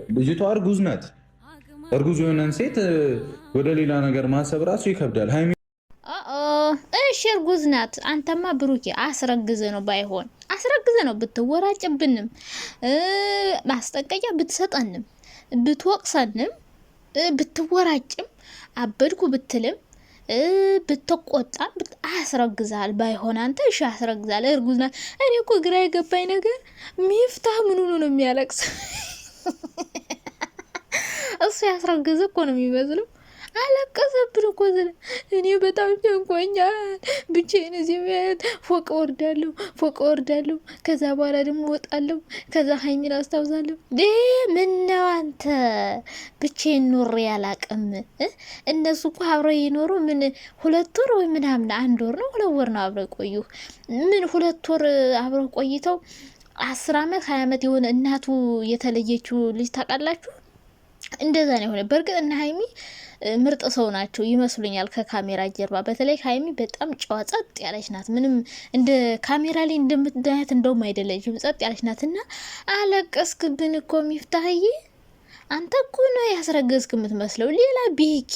ልጅቷ እርጉዝ ናት። እርጉዝ የሆነን ሴት ወደ ሌላ ነገር ማሰብ ራሱ ይከብዳል። ሃይሚ እሺ እርጉዝ ናት። አንተማ ብሩኬ አስረግዘ ነው ባይሆን አስረግዘ ነው ብትወራጭብንም ማስጠንቀቂያ ብትሰጠንም ብትወቅሰንም ብትወራጭም አበድኩ ብትልም ብትቆጣ አስረግዛል ባይሆን አንተ እሺ አስረግዛል እርጉዝ ናት። እኔ እኮ ግራ የገባኝ ነገር ሚፍታህ ምን ሆኖ ነው የሚያለቅስ? እሱ ያስረግዘ እኮ ነው የሚመስለው። አለቀሰብን እኮ እኔ በጣም ጨንቆኛል። ብቻዬን እዚህ ቤት ፎቅ ወርዳለሁ ከዛ በኋላ ደግሞ ወጣለሁ። ከዛ ሀይሚን አስታውሳለሁ። ምን ነው አንተ ብቻዬን ኖሬ ያላቅም። እነሱ እኮ አብረው የኖሩ ምን 2 ወር ወይ ምናምን 1 ወር ነው 2 ወር ነው አብረው ቆዩ። ምን 2 ወር አብረው ቆይተው 10 አመት 20 አመት የሆነ እናቱ የተለየችው ልጅ ታውቃላችሁ? እንደዛ ነው የሆነ። በእርግጥ እና ሀይሚ ምርጥ ሰው ናቸው ይመስሉኛል ከካሜራ ጀርባ። በተለይ ሀይሚ በጣም ጨዋ ጸጥ ያለች ናት። ምንም እንደ ካሜራ ላይ እንደምትዳያት እንደውም አይደለችም፣ ጸጥ ያለች ናት። እና አለቀስክብን እኮ ሚፍታህዬ። አንተ እኮ ነው ያስረገዝክ የምትመስለው። ሌላ ቤኪ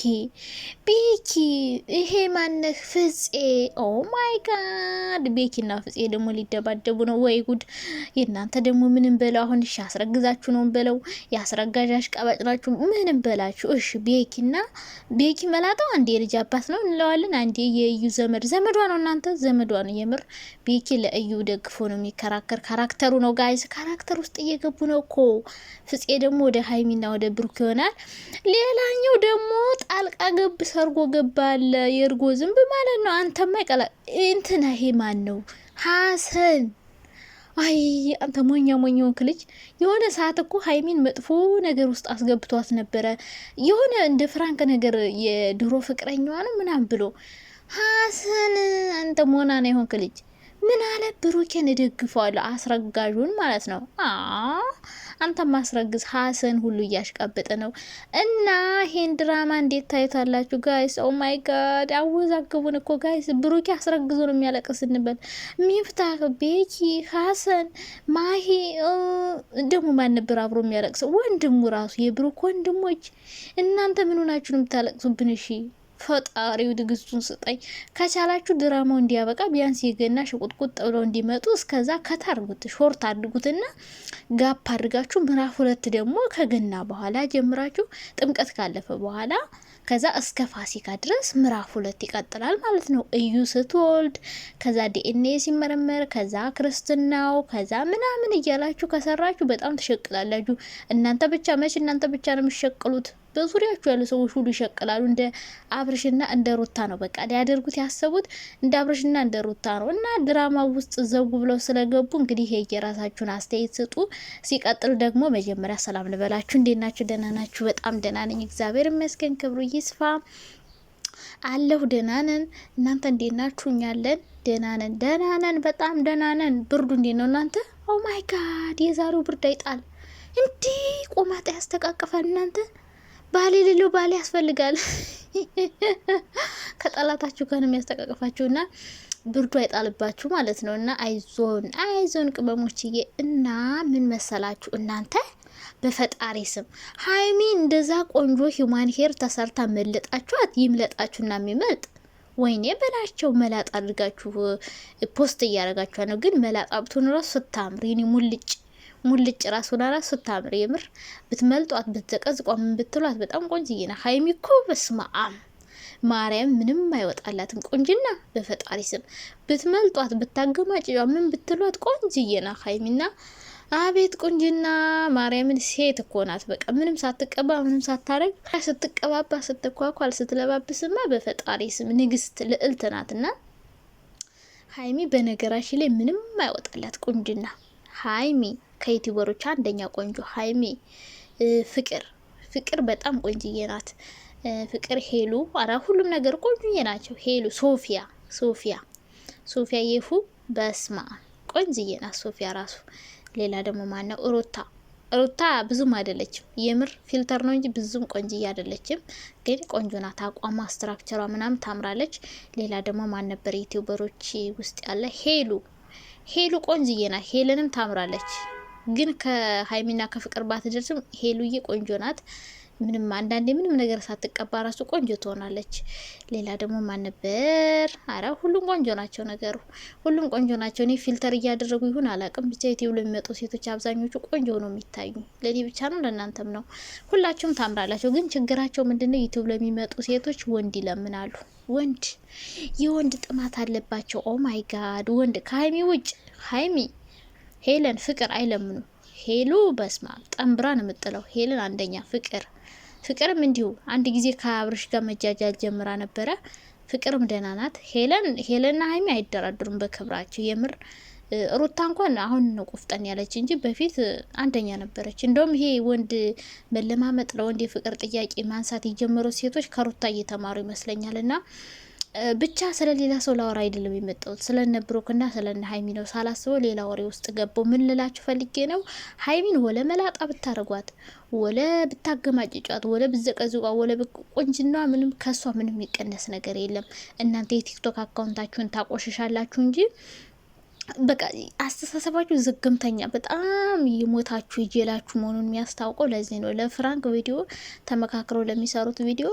ይሄ ማነህ? ፍፄ ኦ ማይ ጋድ! ቤኪና ፍፄ ደግሞ ሊደባደቡ ነው። ወይ ጉድ! የእናንተ ደግሞ ምንም በለው አሁን። እሺ አስረግዛችሁ ነው በለው፣ ያስረጋዥ አሽቃባጭ ናችሁ ምንም በላችሁ። እሺ ቤኪ መላጣው አንዴ የልጅ አባት ነው እንለዋለን፣ አንዴ የእዩ ዘመዷ ነው። እናንተ ዘመዷ ነው የምር። ቤኪ ለእዩ ደግፎ ነው የሚከራከር። ካራክተሩ ነው ጋይስ፣ ካራክተር ውስጥ እየገቡ ነው እኮ። ፍፄ ደግሞ ወደ ሀይሚ ወደ ብሩክ ይሆናል። ሌላኛው ደግሞ ጣልቃ ገብ ሰርጎ ገባለ የእርጎ ዝንብ ማለት ነው። አንተማ ይቀላ እንትና ይሄ ማን ነው? ሀሰን አይ አንተ ሞኛውን ክልጅ። የሆነ ሰዓት እኮ ሀይሚን መጥፎ ነገር ውስጥ አስገብቷት ነበረ። የሆነ እንደ ፍራንክ ነገር የድሮ ፍቅረኛዋ ነው ምናምን ብሎ ሀሰን አንተ ሞና ነው የሆን ክልጅ ምን አለ? ብሩኬን እደግፈዋለሁ አስረጋዡን ማለት ነው። አንተ ማስረግዝ ሀሰን ሁሉ እያሽቃበጠ ነው። እና ይሄን ድራማ እንዴት ታዩታላችሁ ጋይስ? ኦ ማይ ጋድ አወዛገቡን እኮ ጋይስ። ብሩኬ አስረግዞ ነው የሚያለቅስ እንበል። ሚፍታህ፣ ቤኪ፣ ሀሰን፣ ማሂ ደግሞ ማን ነበር አብሮ የሚያለቅሰው? ወንድሙ ራሱ የብሩክ ወንድሞች። እናንተ ምን ሆናችሁ ነው የምታለቅሱብን? እሺ ፈጣሪው ትግስቱን ስጠኝ። ከቻላችሁ ድራማው እንዲያበቃ ቢያንስ የገና ሽቁጥቁጥ ብለው እንዲመጡ እስከዛ ከታርጉት ሾርት አድርጉትና ጋፕ አድርጋችሁ ምዕራፍ 2 ደግሞ ከገና በኋላ ጀምራችሁ ጥምቀት ካለፈ በኋላ ከዛ እስከ ፋሲካ ድረስ ምዕራፍ 2 ይቀጥላል ማለት ነው። እዩ ስትወልድ ከዛ ዲኤንኤ ሲመረመር ከዛ ክርስትናው ከዛ ምናምን እያላችሁ ከሰራችሁ በጣም ትሸቅላላችሁ። እናንተ ብቻ ነው የሚሸቅሉት? በዙሪያችሁ ያሉ ሰዎች ሁሉ ይሸቅላሉ። እንደ አብርሽና እንደ ሩታ ነው በቃ ሊያደርጉት ያሰቡት፣ እንደ አብርሽና እንደ ሩታ ነው። እና ድራማው ውስጥ ዘጉ ብለው ስለገቡ እንግዲህ የራሳችሁን አስተያየት ስጡ። ሲቀጥል ደግሞ መጀመሪያ ሰላም ልበላችሁ። እንዴት ናችሁ? ደህና ናችሁ? በጣም ደህና ነኝ፣ እግዚአብሔር ይመስገን፣ ክብሩ ይስፋ አለሁ። ደህና ነን። እናንተ እንዴት ናችሁ? እኛ አለን፣ ደህና ነን፣ በጣም ደህና ነን። ብርዱ እንዴት ነው እናንተ? ኦ ማይ ጋድ የዛሬው ብርድ አይጣል እንዲህ ቆማጣ ያስተቃቅፋል እናንተ። ባሌ ሌሎ ባሌ ያስፈልጋል። ከጠላታችሁ ጋር ነው የሚያስተቃቅፋችሁና ብርዱ አይጣልባችሁ ማለት ነው። እና አይዞን ቅመሞችዬ። እና ምን መሰላችሁ እናንተ በፈጣሪ ስም ሀይሚ እንደዛ ቆንጆ ሂውማን ሄር ተሰርታ መለጣችኋት። ይምለጣችሁና የሚመልጥ ወይኔ በላቸው። መላጥ አድርጋችሁ ፖስት እያደረጋችሁ ነው። ግን መላጣ ብትሆን ራሱ ስታምር ይኔ ሙልጭ ራሱና ራሱ ስታምር የምር ብትመልጧት ብትዘቀዝቋ ምን ብትሏት በጣም ቆንጅዬ ና ሀይሚ እኮ በስማአም ማርያም ምንም አይወጣላትም ቆንጅና። በፈጣሪ ስም ብትመልጧት ብታገማጭ ምን ብትሏት ቆንጅዬ ና ሀይሚና አቤት ቁንጅና ማርያምን። ሴት እኮ ናት በቃ ምንም ሳትቀባ ምንም ሳታረግ ስትቀባባ ስትኳኳል ስትለባብስማ በፈጣሪ ስም ንግስት ልዕልት ናትና ሀይሚ በነገራችን ላይ ምንም አይወጣላት ቁንጅና። ሀይሚ ከዩቲዩበሮች አንደኛ ቆንጆ ሀይሚ። ፍቅር በጣም ቆንጅዬ ናት። ፍቅር ሄሉ፣ አራ ሁሉም ነገር ቆንጅዬ ናቸው። ሄሉ፣ ሶፊያ የፉ በስማ ቆንጅዬ ናት ሶፊያ ራሱ። ሌላ ደግሞ ማነው? ሩታ ብዙም አይደለችም የምር ፊልተር ነው እንጂ ብዙም ቆንጅዬ አይደለችም። ግን ቆንጆ ናት። አቋሟ ስትራክቸሯ ምናምን ታምራለች። ሌላ ደግሞ ማን ነበር ዩቲዩበሮች ውስጥ ያለ? ሄሉ ቆንጅዬ ናት። ሄለንም ታምራለች። ግን ከሀይሚና ከፍቅር ባትደርስም ሄሉዬ ቆንጆ ናት። ምንም አንዳንዴ ምንም ነገር ሳትቀባ ራሱ ቆንጆ ትሆናለች። ሌላ ደግሞ ማን ነበር? አረ ሁሉም ቆንጆ ናቸው። ነገሩ ሁሉም ቆንጆ ናቸው። እኔ ፊልተር እያደረጉ ይሁን አላቅም፣ ብቻ ዩቲዩብ ለሚመጡ ሴቶች አብዛኞቹ ቆንጆ ነው የሚታዩ። ለእኔ ብቻ ነው ለእናንተም ነው። ሁላችሁም ታምራላቸው። ግን ችግራቸው ምንድነው? ዩቲዩብ ለሚመጡ ሴቶች ወንድ ይለምናሉ። ወንድ የወንድ ጥማት አለባቸው። ኦ ማይ ጋድ! ወንድ ከሀይሚ ውጭ ሀይሚ፣ ሄለን፣ ፍቅር አይለምኑ። ሄሉ በስማ ጠንብራ ነው የምጥለው። ሄለን አንደኛ፣ ፍቅርም እንዲሁ አንድ ጊዜ ከአብርሽ ጋር መጃጃል ጀምራ ነበረ። ፍቅርም ደህና ናት። ሄለንና ሀይሚ አይደራደሩም በክብራቸው የምር። ሩታ እንኳን አሁን ነው ቆፍጠን ያለች እንጂ በፊት አንደኛ ነበረች። እንደውም ይሄ ወንድ መለማመጥ ለወንድ የፍቅር ጥያቄ ማንሳት የጀመሩ ሴቶች ከሩታ እየተማሩ ይመስለኛል። እና ብቻ ስለሌላ ሰው ላወራ አይደለም የመጣሁት፣ ስለነ ብሩክና ስለነ ሀይሚ ነው። ሳላስበው ሌላ ወሬ ውስጥ ገባው። ምን ልላችሁ ፈልጌ ነው፣ ሀይሚን ወለ መላጣ ብታረጓት፣ ወለ ብታገማጭጫት፣ ወለ ብዘቀዝቋ፣ ወለ ቆንጅና ምንም ከሷ ምንም የሚቀነስ ነገር የለም። እናንተ የቲክቶክ አካውንታችሁን ታቆሽሻላችሁ እንጂ በቃ አስተሳሰባችሁ ዝግምተኛ፣ በጣም የሞታችሁ ይጀላችሁ መሆኑን የሚያስታውቀው ለዚህ ነው። ለፍራንክ ቪዲዮ ተመካክረው ለሚሰሩት ቪዲዮ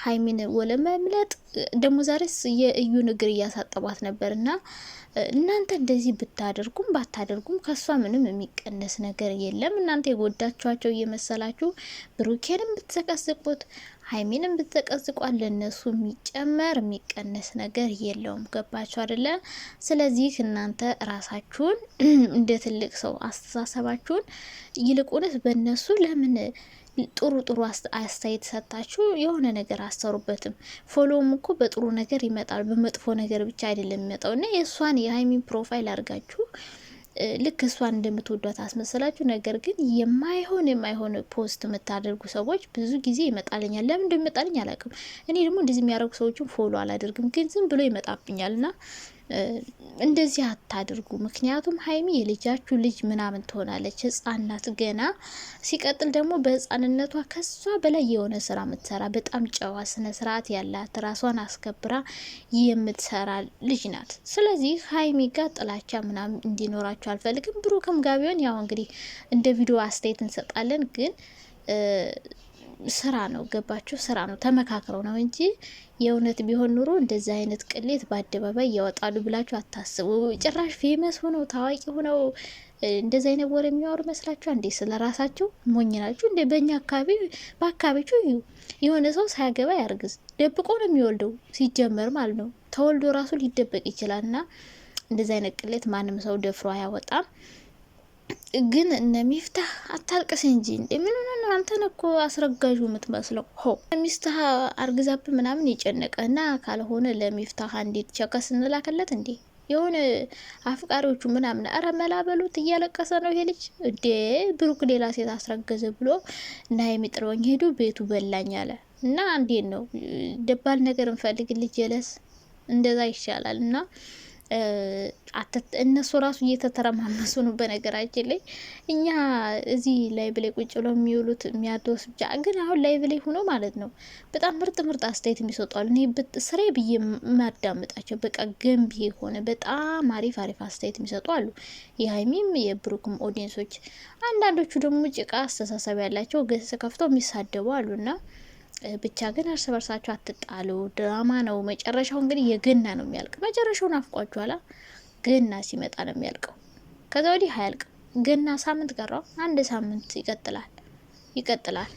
ሀይሚን ወለ መምለጥ ደግሞ ዛሬስ የእዩን እግር እያሳጠቧት ነበር። እና እናንተ እንደዚህ ብታደርጉም ባታደርጉም ከሷ ምንም የሚቀነስ ነገር የለም። እናንተ የጎዳችኋቸው እየመሰላችሁ ብሩኬንም ብትዘቀዝቁት ሀይሚንም ብትዘቀዝቋት ለነሱ የሚጨመር የሚቀነስ ነገር የለውም። ገባችሁ አይደለ? ስለዚህ እናንተ ራሳችሁን እንደ ትልቅ ሰው አስተሳሰባችሁን ይልቁንስ በእነሱ ለምን ጥሩ አስተያየት ሰጣችሁ የሆነ ነገር አሰሩበትም። ፎሎውም እኮ በጥሩ ነገር ይመጣል፣ በመጥፎ ነገር ብቻ አይደለም የሚመጣው። እና የእሷን የሀይሚን ፕሮፋይል አድርጋችሁ ልክ እሷን እንደምትወዷት አስመሰላችሁ። ነገር ግን የማይሆን ፖስት የምታደርጉ ሰዎች ብዙ ጊዜ ይመጣልኛል። ለምን እንደሚመጣልኝ አላውቅም። እኔ ደግሞ እንደዚህ የሚያደርጉ ሰዎችን ፎሎ አላደርግም፣ ግን ዝም ብሎ ይመጣብኛል። እና እንደዚህ አታድርጉ። ምክንያቱም ሀይሚ የልጃችሁ ልጅ ምናምን ትሆናለች፣ ህጻን ናት ገና። ሲቀጥል ደግሞ በህጻንነቷ ከሷ በላይ የሆነ ስራ የምትሰራ በጣም ጨዋ፣ ስነ ስርዓት ያላት፣ ራሷን አስከብራ የምትሰራ ልጅ ናት። ስለዚህ ሀይሚ ጋር ጥላቻ ምናምን እንዲኖራችሁ አልፈልግም። ብሩክም ጋር ቢሆን ያው እንግዲህ እንደ ቪዲዮ አስተያየት እንሰጣለን፣ ግን ስራ ነው። ገባችሁ? ስራ ነው። ተመካክረው ነው እንጂ የእውነት ቢሆን ኑሮ እንደዚህ አይነት ቅሌት በአደባባይ ያወጣሉ ብላችሁ አታስቡ። ጭራሽ ፌመስ ሆነው ታዋቂ ሆነው እንደዚህ አይነት ወሬ የሚያወሩ መስላችኋል እንዴ? ስለ ራሳቸው ሞኝ ናችሁ እንዴ? በእኛ አካባቢ በአካባቢችሁ የሆነ ሰው ሳያገባ ያርግዝ ደብቆ ነው የሚወልደው ሲጀመር ማለት ነው። ተወልዶ ራሱ ሊደበቅ ይችላል። እና እንደዚህ አይነት ቅሌት ማንም ሰው ደፍሮ አያወጣም። ግን እነ ሚፍታህ አታልቅስ እንጂ እንዴ! ምን ሆነ? አንተን እኮ አስረጋዡ የምትመስለው ሆ ሚፍታህ አርግዛብ ምናምን የጨነቀና ካልሆነ ለሚፍታህ እንዴት ቸከስ እንላከለት እንዴ? የሆነ አፍቃሪዎቹ ምናምን አረ መላበሉት እያለቀሰ ነው ይሄ ልጅ እንዴ! ብሩክ ሌላ ሴት አስረገዘ ብሎ እና የሚጥረውኝ ሄዱ ቤቱ በላኝ አለ። እና እንዴት ነው ደባል ነገር እንፈልግልኝ ጀለስ እንደዛ ይሻላል። እና እነሱ ራሱ እየተተረማመሱ ነው። በነገራችን ላይ እኛ እዚህ ላይ ብላይ ቁጭ ብለው የሚውሉት የሚያደርሱ ብቻ፣ ግን አሁን ላይ ብላይ ሆኖ ማለት ነው በጣም ምርጥ አስተያየት የሚሰጧል። እኔ ስሬ ብዬ የማዳምጣቸው በቃ ገንቢ የሆነ በጣም አሪፍ አስተያየት የሚሰጡ አሉ። የሀይሚም የብሩክም ኦዲየንሶች፣ አንዳንዶቹ ደግሞ ጭቃ አስተሳሰብ ያላቸው ገጽ ከፍተው የሚሳደቡ አሉና ብቻ ግን እርስ በርሳቸው አትጣሉ። ድራማ ነው። መጨረሻው እንግዲህ የገና ነው የሚያልቅ። መጨረሻውን አፍቋችኋላ። ገና ሲመጣ ነው የሚያልቀው። ከዛ ወዲህ አያልቅም። ገና ሳምንት ቀረው። አንድ ሳምንት ይቀጥላል።